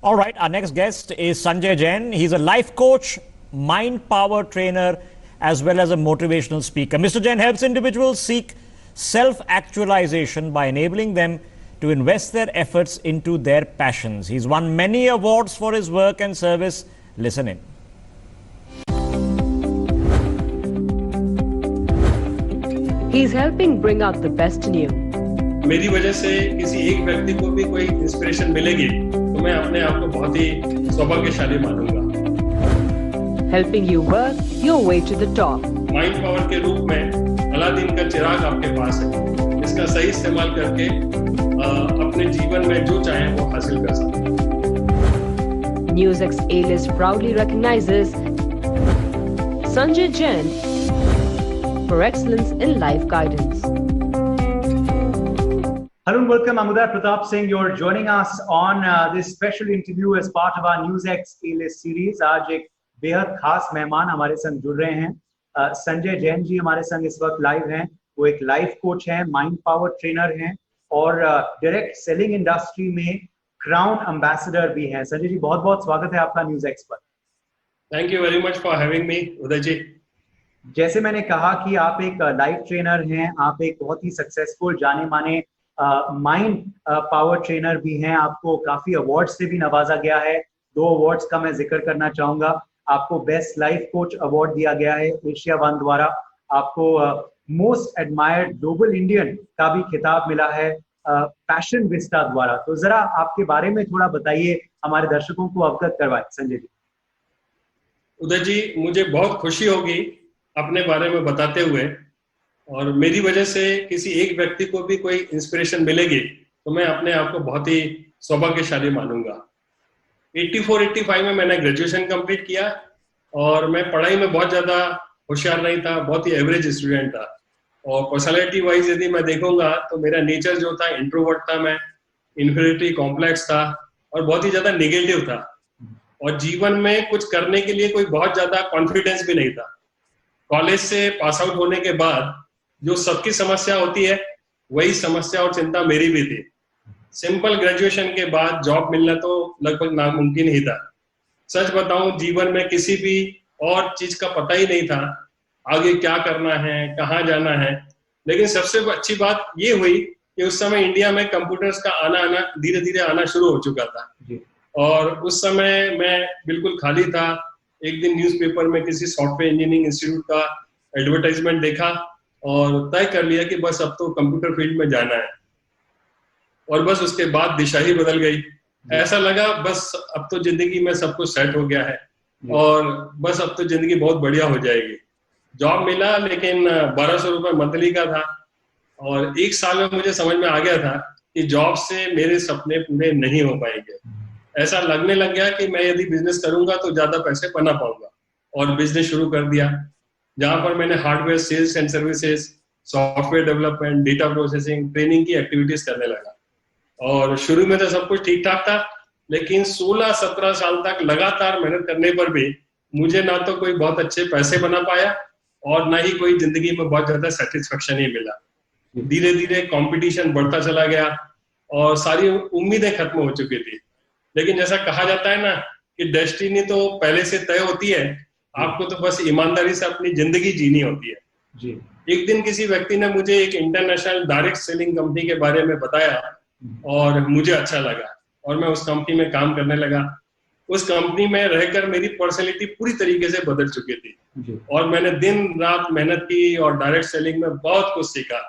All right, our next guest is Sanjay Jain. He's a life coach, mind power trainer, as well as a motivational speaker. Mr. Jain helps individuals seek self-actualization by enabling them to invest their efforts into their passions. He's won many awards for his work and service. Listen in. He's helping bring out the best in you. मेरी वजह से किसी एक व्यक्ति को भी कोई inspiration मिलेगी तो मैं अपने आप को बहुत ही सौभाग्यशाली मानूंगा। Helping you work your way to the top. Mind power के रूप में अलादीन का चिराग आपके पास है। इसका सही इस्तेमाल करके अपने जीवन में जो चाहे वो हासिल कर सकते हैं। Newsx A-list proudly recognizes Sanjay Jain for excellence in life guidance. Hello and welcome. I'm Uday Pratap Singh. You're joining us on this special interview as part of our Newsx A-list series. आज एक बेहद खास मेहमान हमारे संग जुड़ रहे हैं। संजय जैन जी हमारे संग इस वक्त लाइव हैं। वो एक लाइफ कोच हैं, माइंड पावर ट्रेनर हैं और डायरेक्ट सेलिंग इंडस्ट्री में क्राउन एम्बेसडर भी हैं। संजय जी बहुत बहुत स्वागत है आपका न्यूज़ एक्स पर। Thank you very much for having me Uday ji. जैसे मैंने कहा कि आप एक लाइफ ट्रेनर हैं, आप एक बहुत ही सक्सेसफुल जाने माने माइंड पावर ट्रेनर भी हैं। आपको काफी अवार्ड से भी नवाजा गया है। 2 अवार्ड्स का मैं जिक्र करना चाहूंगा। आपको बेस्ट लाइफ कोच अवार्ड दिया गया है एशिया वन द्वारा। आपको मोस्ट एडमायर्ड ग्लोबल इंडियन का भी खिताब मिला है पैशन विस्टा द्वारा। तो जरा आपके बारे में थोड़ा बताइए, हमारे दर्शकों को अवगत करवाएं संजय जी। उदय जी, मुझे बहुत खुशी होगी अपने बारे में बताते हुए, और मेरी वजह से किसी एक व्यक्ति को भी कोई इंस्पिरेशन मिलेगी तो मैं अपने आप को बहुत ही सौभाग्यशाली मानूंगा। 84-85 में मैंने ग्रेजुएशन कंप्लीट किया और मैं पढ़ाई में बहुत ज्यादा होशियार नहीं था, बहुत ही एवरेज स्टूडेंट था। और पर्सनालिटी वाइज यदि मैं देखूंगा तो मेरा नेचर जो था इंट्रोवर्ट था, मैं इन्फीरियरिटी कॉम्प्लेक्स था और बहुत ही ज्यादा नेगेटिव था। और जीवन में कुछ करने के लिए कोई बहुत ज्यादा कॉन्फिडेंस भी नहीं था। कॉलेज से पास आउट होने के बाद जो सबकी समस्या होती है वही समस्या और चिंता मेरी भी थी। सिंपल ग्रेजुएशन के बाद जॉब मिलना तो लगभग नामुमकिन ही था। सच बताऊं, जीवन में किसी भी और चीज का पता ही नहीं था आगे क्या करना है, कहाँ जाना है। लेकिन सबसे अच्छी बात ये हुई कि उस समय इंडिया में कंप्यूटर्स का आना धीरे धीरे आना शुरू हो चुका था। और उस समय मैं बिल्कुल खाली था। एक दिन न्यूज़पेपर में किसी सॉफ्टवेयर इंजीनियरिंग इंस्टीट्यूट का एडवर्टाइजमेंट देखा और तय कर लिया कि बस अब तो कंप्यूटर फील्ड में जाना है। और बस उसके बाद दिशा ही बदल गई। ऐसा लगा बस अब तो जिंदगी में सब कुछ सेट हो गया है और बस अब तो जिंदगी बहुत बढ़िया हो जाएगी। जॉब मिला लेकिन 1200 रुपये मंथली का था और 1 साल में मुझे समझ में आ गया था कि जॉब से मेरे सपने पूरे नहीं हो पाएंगे। ऐसा लगने लग गया कि मैं यदि बिजनेस करूंगा तो ज्यादा पैसे बना पाऊंगा और बिजनेस शुरू कर दिया, जहां पर मैंने hardware sales and services, software development, data processing, training की एक्टिविटीज करने लगा। और शुरू में तो सब कुछ ठीक ठाक था, लेकिन 16-17 साल तक लगातार मेहनत करने पर भी मुझे ना तो कोई बहुत अच्छे पैसे बना पाया और ना ही कोई जिंदगी में बहुत ज्यादा सेटिस्फेक्शन ही मिला। धीरे धीरे कंपटीशन बढ़ता चला गया और सारी उम्मीदें खत्म हो चुकी थी। लेकिन जैसा कहा जाता है ना कि डेस्टिनी तो पहले से तय होती है, आपको तो बस ईमानदारी से अपनी जिंदगी जीनी होती है जी। एक दिन किसी व्यक्ति ने मुझे एक इंटरनेशनल डायरेक्ट सेलिंग कंपनी के बारे में बताया और मुझे अच्छा लगा और मैं उस कंपनी में काम करने लगा। उस कंपनी में रहकर मेरी पर्सनैलिटी पूरी तरीके से बदल चुकी थी जी। और मैंने दिन रात मेहनत की और डायरेक्ट सेलिंग में बहुत कुछ सीखा।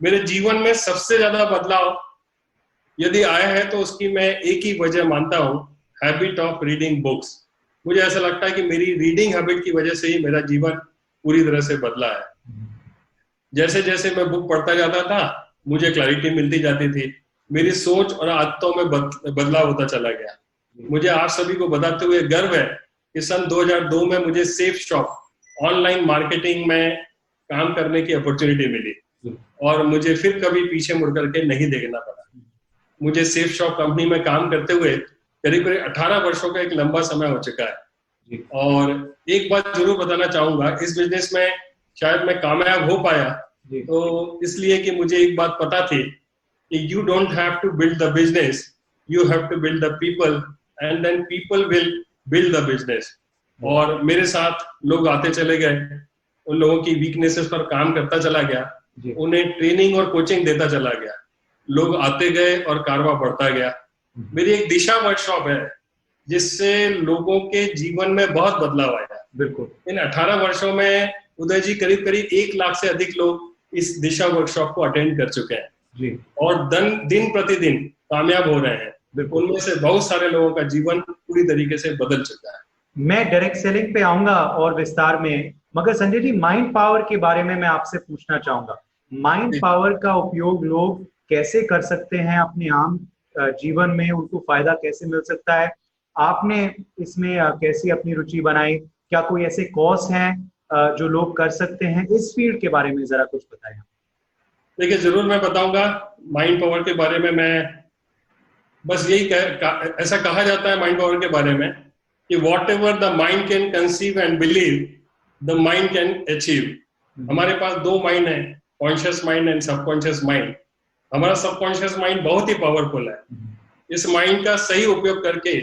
मेरे जीवन में सबसे ज्यादा बदलाव यदि आया है तो उसकी मैं एक ही वजह मानता हूँ, हैबिट ऑफ रीडिंग बुक्स। मुझे ऐसा लगता है कि मेरी रीडिंग हैबिट की वजह से ही मेरा जीवन पूरी तरह से बदला है। जैसे जैसे मैं बुक पढ़ता जाता था मुझे क्लैरिटी मिलती जाती थी, मेरी सोच और आदतों में बदलाव होता चला गया। मुझे आप सभी को बताते हुए गर्व है कि सन 2002 में मुझे सेफ शॉप ऑनलाइन मार्केटिंग में काम करने की अपॉर्चुनिटी मिली और मुझे फिर कभी पीछे मुड़ करके नहीं देखना पड़ा। मुझे सेफ शॉप कंपनी में काम करते हुए करीब 18 वर्षों का एक लंबा समय हो चुका है। और एक बात जरूर बताना चाहूंगा, इस बिजनेस में शायद मैं कामयाब हो पाया तो इसलिए कि मुझे एक बात पता थी कि you don't have to build the business, you have to build the people and then people will build the business. और मेरे साथ लोग आते चले गए, उन लोगों की वीकनेसेस पर काम करता चला गया, उन्हें ट्रेनिंग और कोचिंग देता चला गया, लोग आते गए और कारवा बढ़ता गया। मेरी एक दिशा वर्कशॉप है जिससे लोगों के जीवन में बहुत बदलाव आया। बिल्कुल। इन 18 वर्षों में उदय जी करीब करीब 1 लाख से अधिक लोग इस दिशा वर्कशॉप को अटेंड कर चुके हैं जी। और दिन प्रतिदिन कामयाब हो रहे हैं। उनमें से बहुत सारे लोगों का जीवन पूरी तरीके से बदल चुका है। मैं डायरेक्ट सेलिंग पे आऊंगा और विस्तार में, मगर संजय जी माइंड पावर के बारे में मैं आपसे पूछना चाहूंगा। माइंड पावर का उपयोग लोग कैसे कर सकते हैं अपने आम जीवन में, उनको फायदा कैसे मिल सकता है? आपने इसमें कैसी अपनी रुचि बनाई? क्या कोई ऐसे कोर्स हैं जो लोग कर सकते हैं? इस फील्ड के बारे में जरा कुछ बताएं। देखिए, जरूर मैं बताऊंगा माइंड पावर के बारे में। मैं बस यही ऐसा कहा जाता है माइंड पावर के बारे में कि what ever the mind can conceive and believe the mind can achieve. हमारे पास 2 माइंड है, conscious mind and subconscious mind. हमारा सबकॉन्शियस माइंड बहुत ही पावरफुल है। इस माइंड का सही उपयोग करके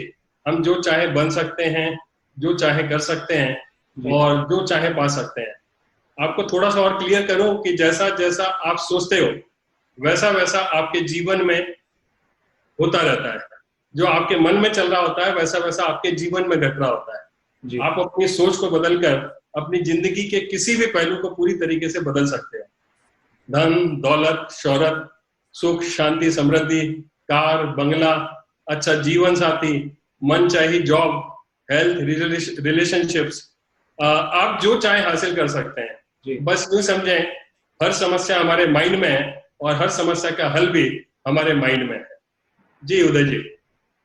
हम जो चाहे बन सकते हैं, जो चाहे कर सकते हैं और जो चाहे पा सकते हैं। आपको थोड़ा सा और क्लियर करूं कि जैसा जैसा आप सोचते हो वैसा वैसा आपके जीवन में होता रहता है। जो आपके मन में चल रहा होता है वैसा वैसा आपके जीवन में घट रहा होता है। आप अपनी सोच को बदलकर अपनी जिंदगी के किसी भी पहलू को पूरी तरीके से बदल सकते हैं। धन, दौलत, शोहरत, सुख, शांति, समृद्धि, कार, बंगला, अच्छा जीवन साथी, मन चाही जॉब, हेल्थ, रिलेशनशिप्स, आप जो चाहे हासिल कर सकते हैं। बस यूं समझें, हर समस्या हमारे माइंड में है और हर समस्या का हल भी हमारे माइंड में है। जी उदय जी।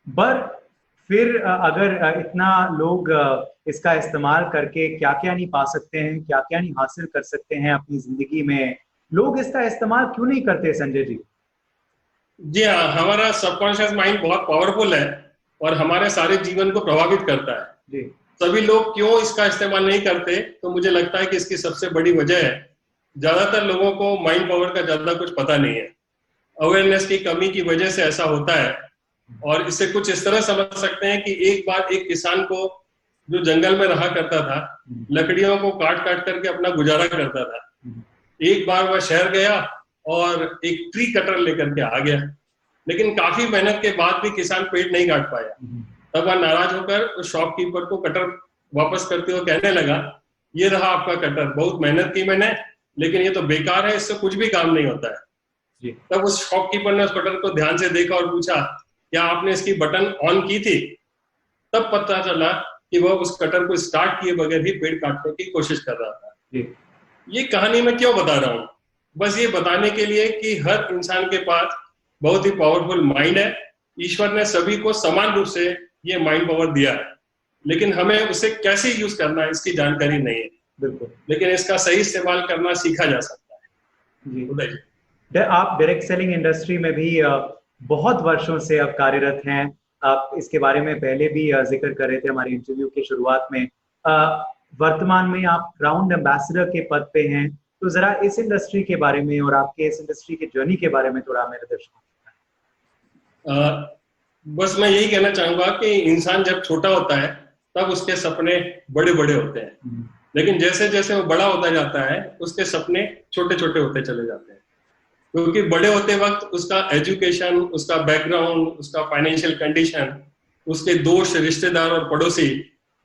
पर फिर अगर इतना लोग इसका इस्तेमाल करके क्या क्या नहीं पा सकते हैं, क्या क्या नहीं हासिल कर सकते हैं अपनी जिंदगी में, लोग इसका इस्तेमाल क्यों नहीं करते संजय जी? जी हाँ, हमारा सबकॉन्शियस माइंड बहुत पावरफुल है और हमारे सारे जीवन को प्रभावित करता है। जी। सभी लोग क्यों इसका इस्तेमाल नहीं करते, तो मुझे लगता है कि इसकी सबसे बड़ी वजह है ज्यादातर लोगों को माइंड पावर का ज्यादा कुछ पता नहीं है। अवेयरनेस की कमी की वजह से ऐसा होता है। और इससे कुछ इस तरह समझ सकते हैं कि एक बार एक किसान को जो जंगल में रहा करता था, लकड़ियों को काट काट करके अपना गुजारा करता था, एक बार वह शहर गया और एक ट्री कटर लेकर के आ गया, लेकिन काफी मेहनत के बाद भी किसान पेड़ नहीं काट पाया। तब वह नाराज होकर उस शॉपकीपर को कटर वापस करते हुए कहने लगा, ये रहा आपका कटर, बहुत मेहनत की मैंने, लेकिन ये तो बेकार है, इससे कुछ भी काम नहीं होता है। तब उस शॉपकीपर ने उस कटर को ध्यान से देखा और पूछा, क्या आपने इसकी बटन ऑन की थी? तब पता चला कि वह उस कटर को स्टार्ट किए बगैर ही पेड़ काटने की कोशिश कर रहा था। ये कहानी मैं क्यों बता रहा हूँ? बस ये बताने के लिए कि हर इंसान के पास बहुत ही पावरफुल माइंड है। ईश्वर ने सभी को समान रूप से ये माइंड पावर दिया है, लेकिन हमें उसे कैसे यूज करना है इसकी जानकारी नहीं है। बिल्कुल, लेकिन इसका सही इस्तेमाल करना सीखा जा सकता है। जी उदय जी। आप डायरेक्ट सेलिंग इंडस्ट्री में भी बहुत वर्षों से अब कार्यरत हैं। आप इसके बारे में पहले भी जिक्र कर रहे थे हमारे इंटरव्यू की शुरुआत में। वर्तमान में आप क्राउन एम्बेसडर के पद पे हैं, तो जरा इस इंडस्ट्री के बारे में और आपके इस इंडस्ट्री की जर्नी के बारे में थोड़ा मेरे दर्शकों बस मैं यही कहना चाहूंगा कि इंसान जब छोटा होता है तब उसके सपने बड़े बड़े होते हैं, लेकिन जैसे जैसे वो बड़ा होता जाता है उसके सपने छोटे छोटे होते चले जाते हैं, क्योंकि बड़े होते वक्त उसका एजुकेशन, उसका बैकग्राउंड, उसका फाइनेंशियल कंडीशन, उसके दोस्त, रिश्तेदार और पड़ोसी,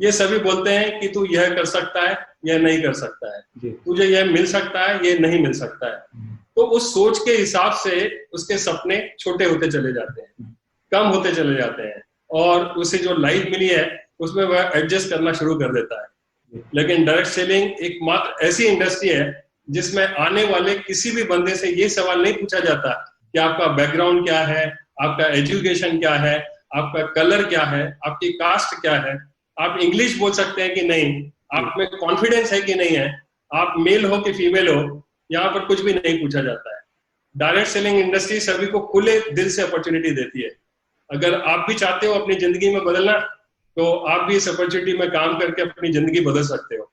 ये सभी बोलते हैं कि तू यह कर सकता है, यह नहीं कर सकता है, तुझे यह मिल सकता है, यह नहीं मिल सकता है। तो उस सोच के हिसाब से उसके सपने छोटे होते चले जाते हैं, कम होते चले जाते हैं, और उसे जो लाइफ मिली है उसमें वह एडजस्ट करना शुरू कर देता है। लेकिन डायरेक्ट सेलिंग एक मात्र ऐसी इंडस्ट्री है जिसमें आने वाले किसी भी बंदे से ये सवाल नहीं पूछा जाता कि आपका बैकग्राउंड क्या है, आपका एजुकेशन क्या है, आपका कलर क्या है, आपकी कास्ट क्या है, आप इंग्लिश बोल सकते हैं कि नहीं, आप में कॉन्फिडेंस है कि नहीं है, आप मेल हो कि फीमेल हो, यहाँ पर कुछ भी नहीं पूछा जाता है। डायरेक्ट सेलिंग इंडस्ट्री सभी को खुले दिल से अपॉर्चुनिटी देती है। अगर आप भी चाहते हो अपनी जिंदगी में बदलना, तो आप भी इस अपॉर्चुनिटी में काम करके अपनी जिंदगी बदल सकते हो।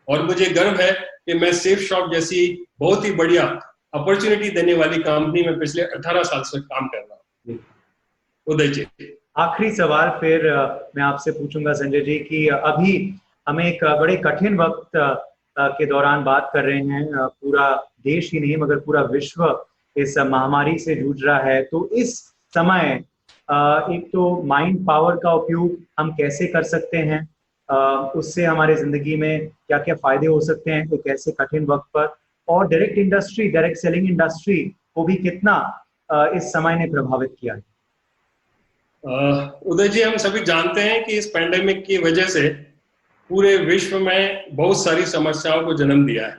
और मुझे गर्व है कि मैं सेफ शॉप जैसी बहुत ही बढ़िया अपॉर्चुनिटी देने वाली कंपनी में पिछले 18 साल से काम कर रहा हूँ। उदय जी, आखिरी सवाल फिर मैं आपसे पूछूंगा संजय जी कि अभी हम एक बड़े कठिन वक्त के दौरान बात कर रहे हैं। पूरा देश ही नहीं मगर पूरा विश्व इस महामारी से जूझ रहा है। तो इस समय एक तो माइंड पावर का उपयोग हम कैसे कर सकते हैं, उससे हमारे जिंदगी में क्या क्या फायदे हो सकते हैं एक ऐसे कठिन वक्त पर, और डायरेक्ट सेलिंग इंडस्ट्री को भी कितना इस समय ने प्रभावित किया है। उदय जी, हम सभी जानते हैं कि इस पैंडेमिक की वजह से पूरे विश्व में बहुत सारी समस्याओं को जन्म दिया है।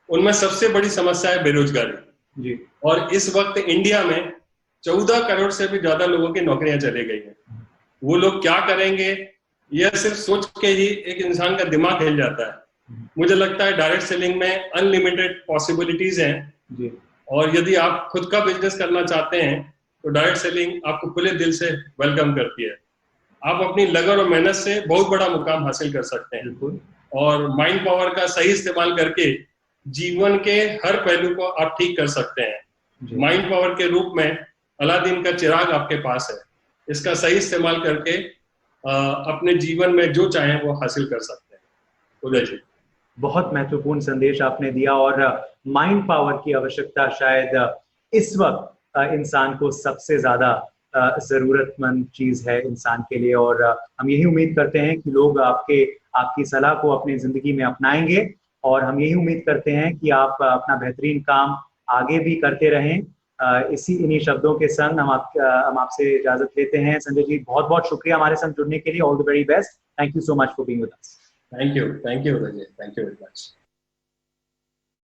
उनमें सबसे बड़ी समस्या है बेरोजगारी जी। और इस वक्त इंडिया में 14 करोड़ से भी ज्यादा लोगों की नौकरियां चली गई हैं। वो लोग क्या करेंगे, यह सिर्फ सोच के ही एक इंसान का दिमाग हिल जाता है। मुझे लगता है डायरेक्ट सेलिंग में अनलिमिटेड पॉसिबिलिटीज हैं जी। और यदि आप खुद का बिजनेस करना चाहते हैं तो डायरेक्ट सेलिंग आपको खुले दिल से वेलकम करती है। आप अपनी लगन और मेहनत से बहुत बड़ा मुकाम हासिल कर सकते हैं और माइंड पावर का सही इस्तेमाल करके जीवन के हर पहलू को आप ठीक कर सकते हैं। माइंड पावर के रूप में अलादीन का चिराग आपके पास है। इसका सही इस्तेमाल करके अपने जीवन में जो चाहें वो हासिल कर सकते हैं। उदय जी, बहुत महत्वपूर्ण संदेश आपने दिया। और माइंड पावर की आवश्यकता शायद इस वक्त इंसान को सबसे ज्यादा जरूरतमंद चीज है इंसान के लिए। और हम यही उम्मीद करते हैं कि लोग आपकी सलाह को अपनी जिंदगी में अपनाएंगे और हम यही उम्मीद करते हैं कि आप अपना बेहतरीन काम आगे भी करते रहें। इन्हीं शब्दों के संग हम आपसे इजाजत लेते हैं। संजय जी, बहुत बहुत शुक्रिया हमारे साथ जुड़ने के लिए। All the very best. Thank you so much for being with us. Thank you Uday ji, thank you very much.